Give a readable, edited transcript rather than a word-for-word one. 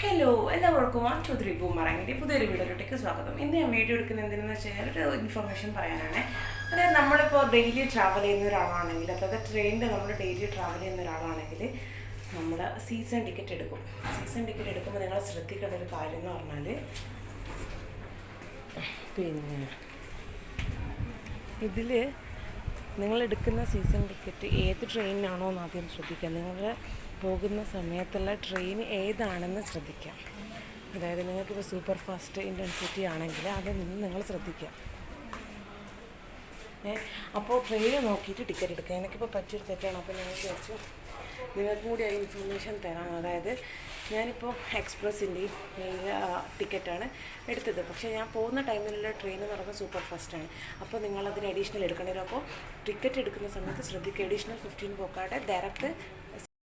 Hello എല്ലാവർക്കും 1 2 3 ബൂമറാങ്ങിൻ്റെ പുതിയൊരു വീഡിയോയിലേക്ക് സ്വാഗതം. ഇന്ന് ഞാൻ വീഡിയോ എടുക്കുന്നത് എന്തിനെന്ന് വെച്ച് കഴിഞ്ഞാൽ ഒരു ഇൻഫർമേഷൻ പറയാനാണ്. അതായത് നമ്മളിപ്പോൾ ഡെയിലി ട്രാവൽ ചെയ്യുന്ന ഒരാളാണെങ്കിൽ, അതായത് ട്രെയിനിൽ നമ്മൾ ഡെയിലി ട്രാവൽ ചെയ്യുന്ന ഒരാളാണെങ്കിൽ നമ്മൾ സീസൺ ടിക്കറ്റ് എടുക്കും. സീസൺ ടിക്കറ്റ് എടുക്കുമ്പോൾ നിങ്ങൾ ശ്രദ്ധിക്കേണ്ട ഒരു കാര്യം എന്ന് പറഞ്ഞാൽ, പിന്നെ ഇതിൽ നിങ്ങൾ എടുക്കുന്ന സീസൺ ടിക്കറ്റ് ഏത് ട്രെയിനിനാണോ എന്ന് ആദ്യം ശ്രദ്ധിക്കുക. നിങ്ങൾ പോകുന്ന സമയത്തുള്ള ട്രെയിൻ ഏതാണെന്ന് ശ്രദ്ധിക്കാം. അതായത് നിങ്ങൾക്കിപ്പോൾ സൂപ്പർ ഫാസ്റ്റ് ഇൻറ്റൻസിറ്റി ആണെങ്കിൽ അതിൽ നിന്ന് നിങ്ങൾ ശ്രദ്ധിക്കുക. അപ്പോൾ ട്രെയിൻ നോക്കിയിട്ട് ടിക്കറ്റ് എടുക്കുക. എനിക്കിപ്പോൾ പറ്റിയൊരു തെറ്റാണ്, അപ്പോൾ ഞാൻ വിചാരിച്ചു നിങ്ങൾക്കും കൂടി ആ ഇൻഫർമേഷൻ തരാം. അതായത് ഞാനിപ്പോൾ എക്സ്പ്രസ്സിൻ്റെയും ടിക്കറ്റാണ് എടുത്തത്. പക്ഷേ ഞാൻ പോകുന്ന ടൈമിലുള്ള ട്രെയിൻ എന്ന് പറയുന്നത് സൂപ്പർ ഫാസ്റ്റാണ്. അപ്പോൾ നിങ്ങളതിന് അഡീഷണൽ എടുക്കേണ്ടി വരും. അപ്പോൾ ടിക്കറ്റ് എടുക്കുന്ന സമയത്ത് ശ്രദ്ധിക്കുക, അഡീഷണൽ 15 പോക്കാതെ ഡയറക്റ്റ്